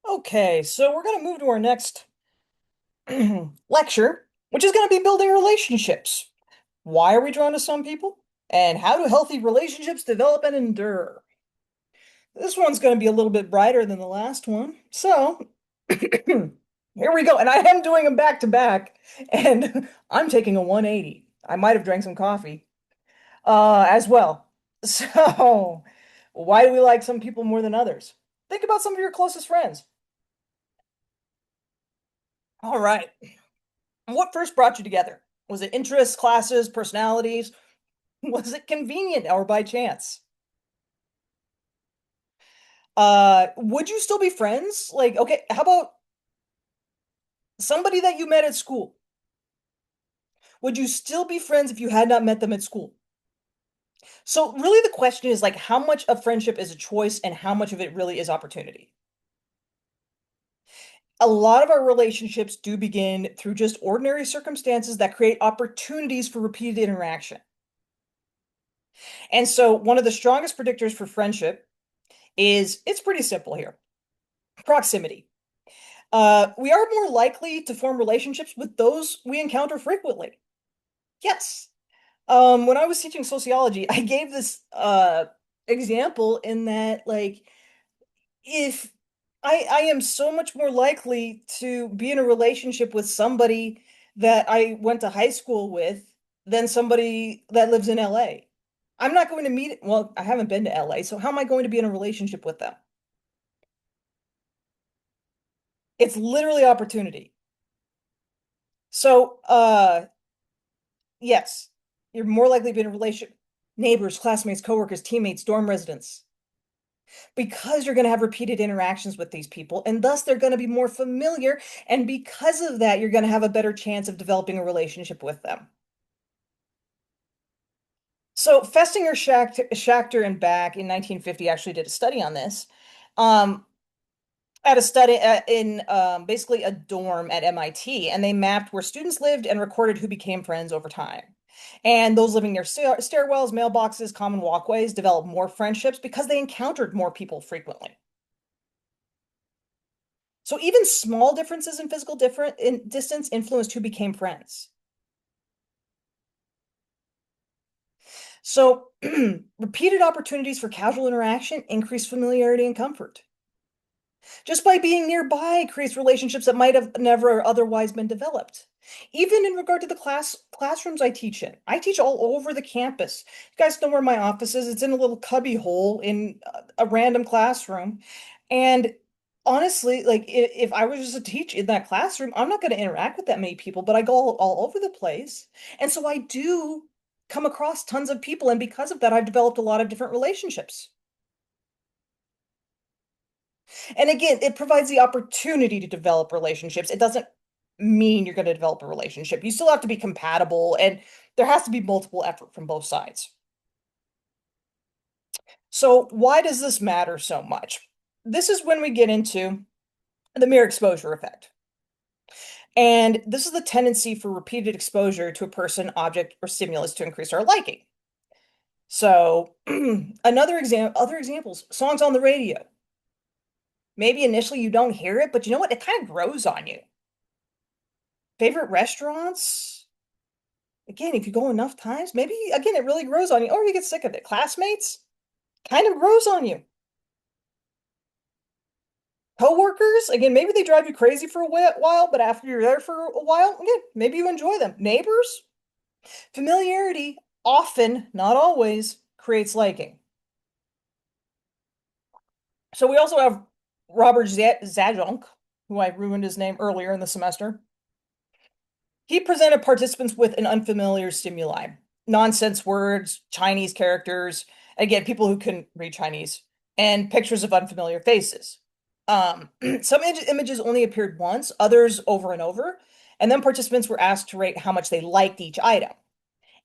Okay, so we're going to move to our next lecture, which is going to be building relationships. Why are we drawn to some people? And how do healthy relationships develop and endure? This one's going to be a little bit brighter than the last one. So, here we go. And I am doing them back to back, and I'm taking a 180. I might have drank some coffee as well. So, why do we like some people more than others? Think about some of your closest friends. All right. What first brought you together? Was it interests, classes, personalities? Was it convenient or by chance? Would you still be friends? Like, okay, how about somebody that you met at school? Would you still be friends if you had not met them at school? So really the question is like how much of friendship is a choice and how much of it really is opportunity? A lot of our relationships do begin through just ordinary circumstances that create opportunities for repeated interaction. And so one of the strongest predictors for friendship is it's pretty simple here. Proximity. We are more likely to form relationships with those we encounter frequently. Yes. When I was teaching sociology, I gave this example in that like if I am so much more likely to be in a relationship with somebody that I went to high school with than somebody that lives in LA. I'm not going to meet, well, I haven't been to LA, so how am I going to be in a relationship with them? It's literally opportunity. So, yes, you're more likely to be in a relationship. Neighbors, classmates, coworkers, teammates, dorm residents. Because you're going to have repeated interactions with these people, and thus they're going to be more familiar. And because of that, you're going to have a better chance of developing a relationship with them. So Festinger, Schachter, and Back in 1950 actually did a study on this. Um, at a study in basically a dorm at MIT, and they mapped where students lived and recorded who became friends over time. And those living near stairwells, mailboxes, common walkways developed more friendships because they encountered more people frequently. So even small differences in physical different in distance influenced who became friends. So repeated opportunities for casual interaction increase familiarity and comfort. Just by being nearby creates relationships that might have never otherwise been developed. Even in regard to the classrooms I teach in, I teach all over the campus. You guys know where my office is. It's in a little cubby hole in a random classroom. And honestly, like if I was just to teach in that classroom, I'm not going to interact with that many people, but I go all over the place. And so I do come across tons of people. And because of that, I've developed a lot of different relationships. And again, it provides the opportunity to develop relationships. It doesn't mean you're going to develop a relationship. You still have to be compatible, and there has to be multiple effort from both sides. So, why does this matter so much? This is when we get into the mere exposure effect. And this is the tendency for repeated exposure to a person, object, or stimulus to increase our liking. So, other examples, songs on the radio. Maybe initially you don't hear it, but you know what? It kind of grows on you. Favorite restaurants? Again, if you go enough times, maybe again it really grows on you, or you get sick of it. Classmates kind of grows on you. Coworkers, again, maybe they drive you crazy for a while, but after you're there for a while, again, maybe you enjoy them. Neighbors, familiarity often, not always, creates liking. So we also have Robert Zajonc, who I ruined his name earlier in the semester. He presented participants with an unfamiliar stimuli, nonsense words, Chinese characters, again, people who can read Chinese, and pictures of unfamiliar faces. Some images only appeared once, others over and over, and then participants were asked to rate how much they liked each item.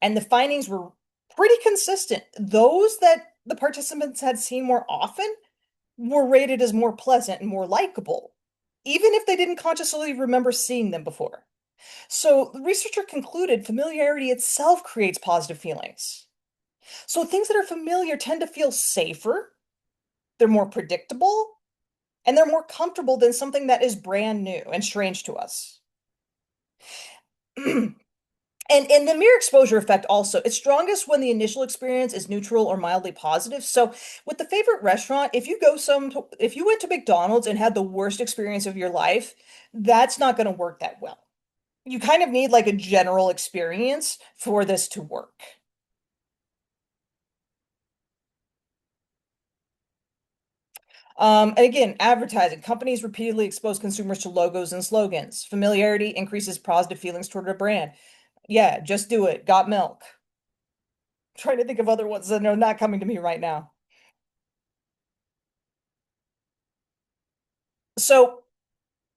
And the findings were pretty consistent. Those that the participants had seen more often were rated as more pleasant and more likable, even if they didn't consciously remember seeing them before. So the researcher concluded familiarity itself creates positive feelings. So things that are familiar tend to feel safer, they're more predictable, and they're more comfortable than something that is brand new and strange to us. And the mere exposure effect also, it's strongest when the initial experience is neutral or mildly positive. So with the favorite restaurant, if you went to McDonald's and had the worst experience of your life, that's not going to work that well. You kind of need like a general experience for this to work. And again, advertising. Companies repeatedly expose consumers to logos and slogans. Familiarity increases positive feelings toward a brand. Yeah, just do it. Got milk. Trying to think of other ones that are not coming to me right now. So,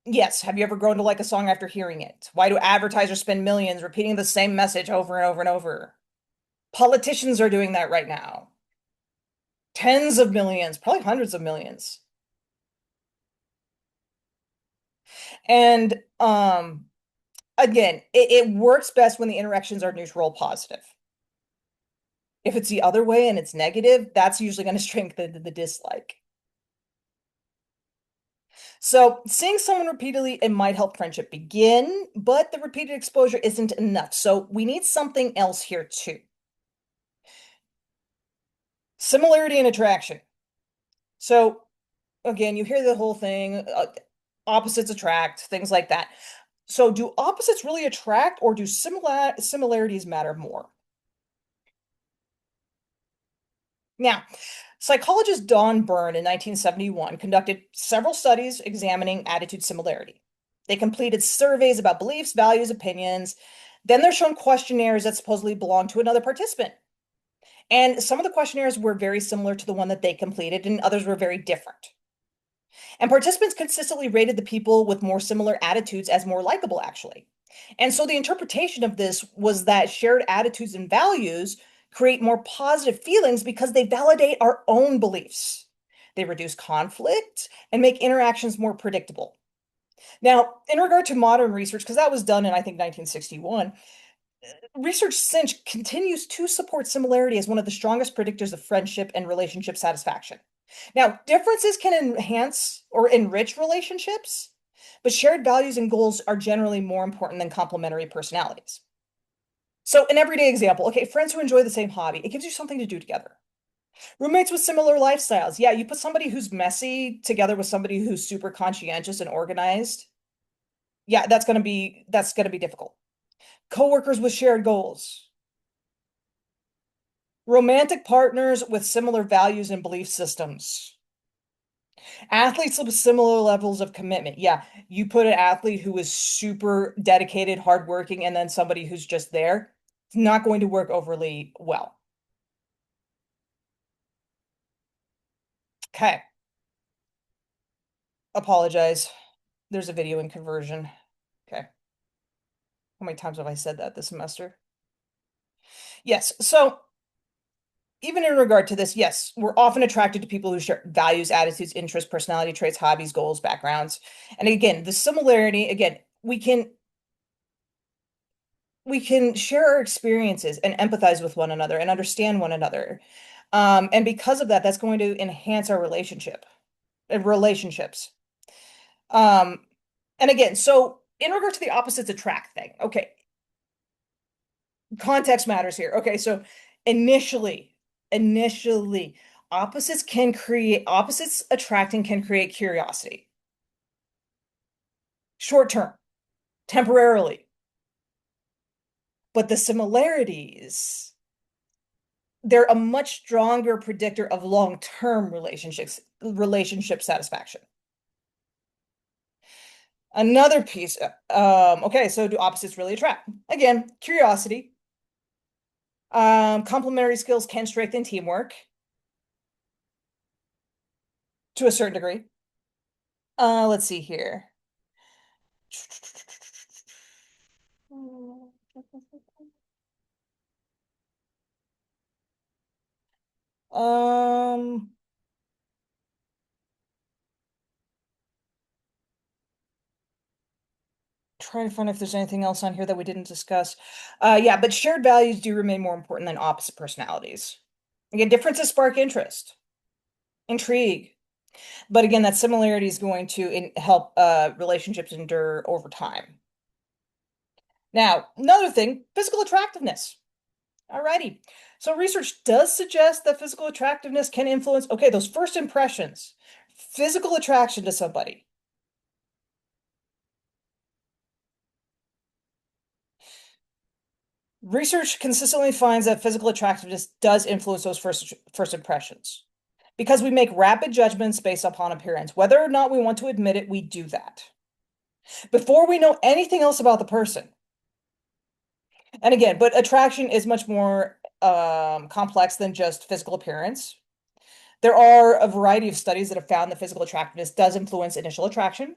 yes, have you ever grown to like a song after hearing it? Why do advertisers spend millions repeating the same message over and over and over? Politicians are doing that right now. Tens of millions, probably hundreds of millions. And again, it works best when the interactions are neutral positive. If it's the other way and it's negative, that's usually going to strengthen the dislike. So, seeing someone repeatedly, it might help friendship begin, but the repeated exposure isn't enough. So, we need something else here too. Similarity and attraction. So, again, you hear the whole thing, opposites attract, things like that. So, do opposites really attract, or do similarities matter more? Now, psychologist Don Byrne in 1971 conducted several studies examining attitude similarity. They completed surveys about beliefs, values, opinions. Then they're shown questionnaires that supposedly belong to another participant. And some of the questionnaires were very similar to the one that they completed, and others were very different. And participants consistently rated the people with more similar attitudes as more likable, actually. And so the interpretation of this was that shared attitudes and values create more positive feelings because they validate our own beliefs. They reduce conflict and make interactions more predictable. Now, in regard to modern research, because that was done in, I think, 1961, research since continues to support similarity as one of the strongest predictors of friendship and relationship satisfaction. Now, differences can enhance or enrich relationships, but shared values and goals are generally more important than complementary personalities. So, an everyday example, okay, friends who enjoy the same hobby, it gives you something to do together. Roommates with similar lifestyles, yeah, you put somebody who's messy together with somebody who's super conscientious and organized. Yeah, that's gonna be difficult. Coworkers with shared goals. Romantic partners with similar values and belief systems. Athletes with similar levels of commitment. Yeah, you put an athlete who is super dedicated, hardworking, and then somebody who's just there. It's not going to work overly well. Okay, apologize. There's a video in conversion. Okay. How many times have I said that this semester? Yes. So even in regard to this, yes, we're often attracted to people who share values, attitudes, interests, personality traits, hobbies, goals, backgrounds. And again, the similarity, again, we can share our experiences and empathize with one another and understand one another. And because of that, that's going to enhance our relationships. Um, and again, so in regard to the opposites attract thing, okay, context matters here. Okay, so initially, opposites attracting can create curiosity. Short term, temporarily. But the similarities, they're a much stronger predictor of long-term relationship satisfaction. Another piece, okay, so do opposites really attract? Again, curiosity. Complementary skills can strengthen teamwork to a certain degree. Let's see here. Um, trying to find if there's anything else on here that we didn't discuss. Yeah, but shared values do remain more important than opposite personalities. Again, differences spark interest, intrigue. But again, that similarity is going to help relationships endure over time. Now, another thing, physical attractiveness. Alrighty. So research does suggest that physical attractiveness can influence, okay, those first impressions, physical attraction to somebody. Research consistently finds that physical attractiveness does influence those first impressions because we make rapid judgments based upon appearance. Whether or not we want to admit it, we do that before we know anything else about the person. And again, but attraction is much more complex than just physical appearance. There are a variety of studies that have found that physical attractiveness does influence initial attraction,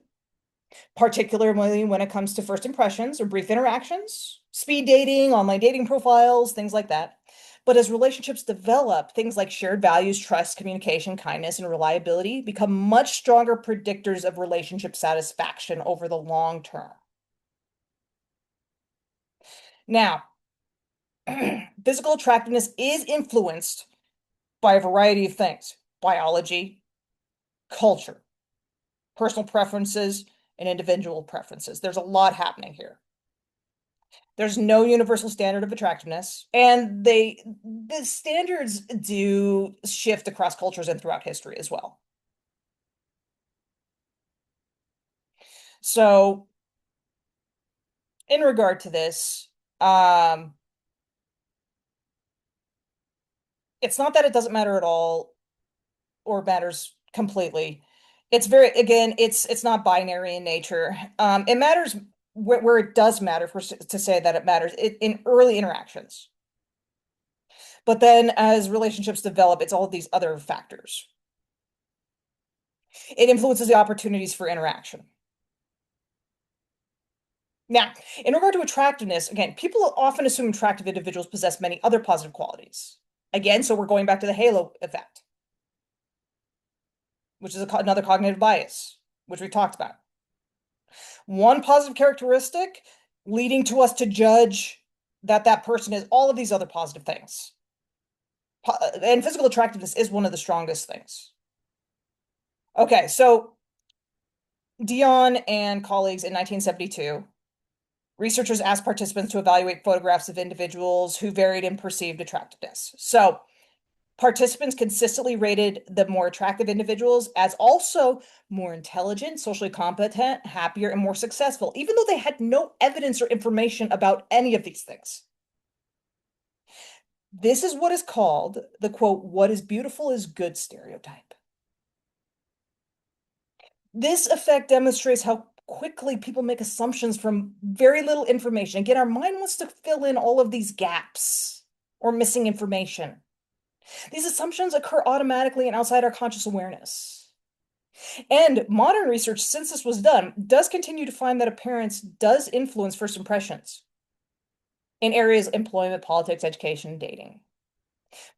particularly when it comes to first impressions or brief interactions, speed dating, online dating profiles, things like that. But as relationships develop, things like shared values, trust, communication, kindness, and reliability become much stronger predictors of relationship satisfaction over the long term. Now, physical attractiveness is influenced by a variety of things: biology, culture, personal preferences, and individual preferences. There's a lot happening here. There's no universal standard of attractiveness, and the standards do shift across cultures and throughout history as well. So, in regard to this, um, it's not that it doesn't matter at all or matters completely. It's very, again, it's not binary in nature. It matters where it does matter for to say that it matters in early interactions. But then as relationships develop, it's all of these other factors. It influences the opportunities for interaction. Now, in regard to attractiveness, again, people often assume attractive individuals possess many other positive qualities. Again, so we're going back to the halo effect, which is another cognitive bias, which we talked about. One positive characteristic leading to us to judge that that person is all of these other positive things. And physical attractiveness is one of the strongest things. Okay, so Dion and colleagues in 1972, researchers asked participants to evaluate photographs of individuals who varied in perceived attractiveness. So participants consistently rated the more attractive individuals as also more intelligent, socially competent, happier, and more successful, even though they had no evidence or information about any of these things. This is what is called the quote, what is beautiful is good stereotype. This effect demonstrates how quickly people make assumptions from very little information. Again, our mind wants to fill in all of these gaps or missing information. These assumptions occur automatically and outside our conscious awareness. And modern research, since this was done, does continue to find that appearance does influence first impressions in areas of employment, politics, education, and dating.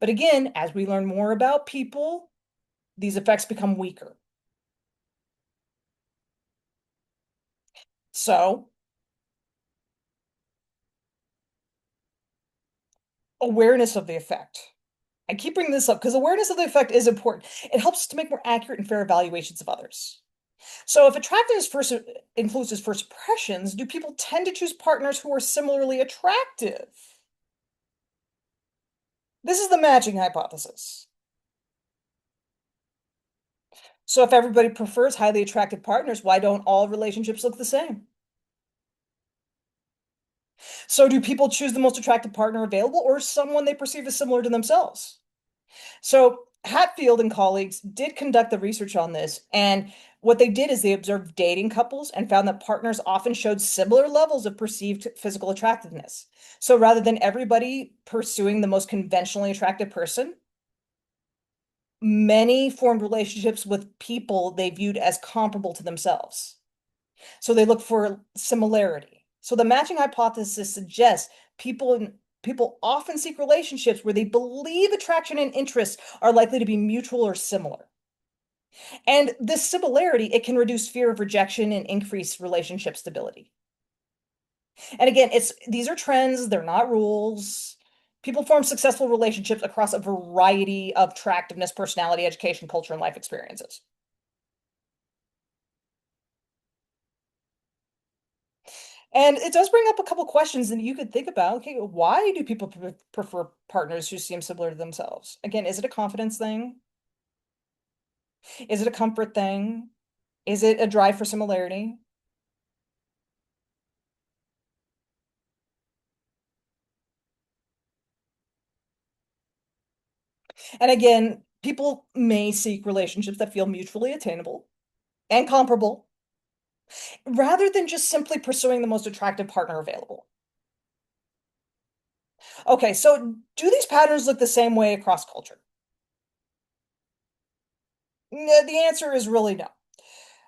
But again, as we learn more about people, these effects become weaker. So, awareness of the effect. I keep bringing this up because awareness of the effect is important. It helps us to make more accurate and fair evaluations of others. So if attractiveness first influences first impressions, do people tend to choose partners who are similarly attractive? This is the matching hypothesis. So if everybody prefers highly attractive partners, why don't all relationships look the same? So do people choose the most attractive partner available or someone they perceive as similar to themselves? So Hatfield and colleagues did conduct the research on this, and what they did is they observed dating couples and found that partners often showed similar levels of perceived physical attractiveness. So rather than everybody pursuing the most conventionally attractive person, many formed relationships with people they viewed as comparable to themselves. So they look for similarity. So the matching hypothesis suggests people often seek relationships where they believe attraction and interest are likely to be mutual or similar. And this similarity, it can reduce fear of rejection and increase relationship stability. And again, these are trends, they're not rules. People form successful relationships across a variety of attractiveness, personality, education, culture, and life experiences. And it does bring up a couple questions that you could think about. Okay, why do people prefer partners who seem similar to themselves? Again, is it a confidence thing? Is it a comfort thing? Is it a drive for similarity? And again, people may seek relationships that feel mutually attainable and comparable rather than just simply pursuing the most attractive partner available. Okay, so do these patterns look the same way across culture? The answer is really no,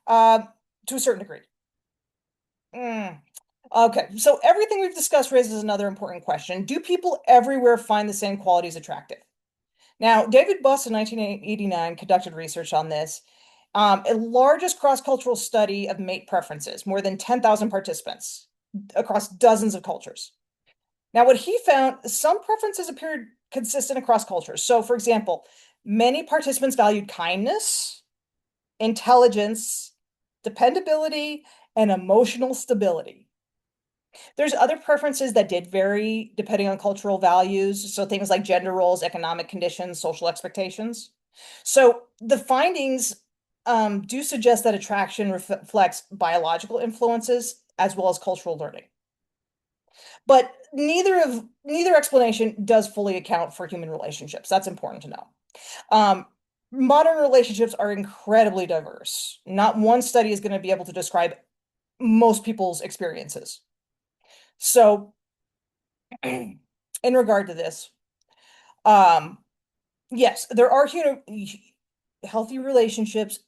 uh, to a certain degree. Mm. Okay, so everything we've discussed raises another important question. Do people everywhere find the same qualities attractive? Now, David Buss in 1989 conducted research on this, a largest cross-cultural study of mate preferences, more than 10,000 participants across dozens of cultures. Now, what he found, some preferences appeared consistent across cultures. So, for example, many participants valued kindness, intelligence, dependability, and emotional stability. There's other preferences that did vary depending on cultural values. So things like gender roles, economic conditions, social expectations. So the findings do suggest that attraction reflects biological influences as well as cultural learning. But neither explanation does fully account for human relationships. That's important to know. Um, Modern relationships are incredibly diverse. Not one study is going to be able to describe most people's experiences. So, in regard to this, um, yes, there are healthy relationships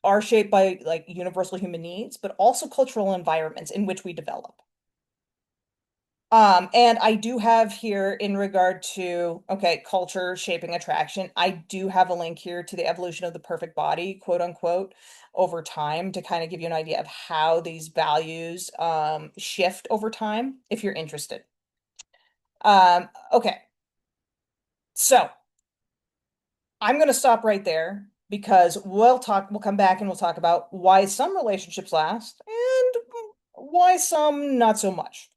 are shaped by like universal human needs, but also cultural environments in which we develop. And I do have here in regard to, okay, culture shaping attraction, I do have a link here to the evolution of the perfect body, quote unquote, over time to kind of give you an idea of how these values shift over time, if you're interested. Okay, so I'm going to stop right there because we'll come back and we'll talk about why some relationships last and why some not so much.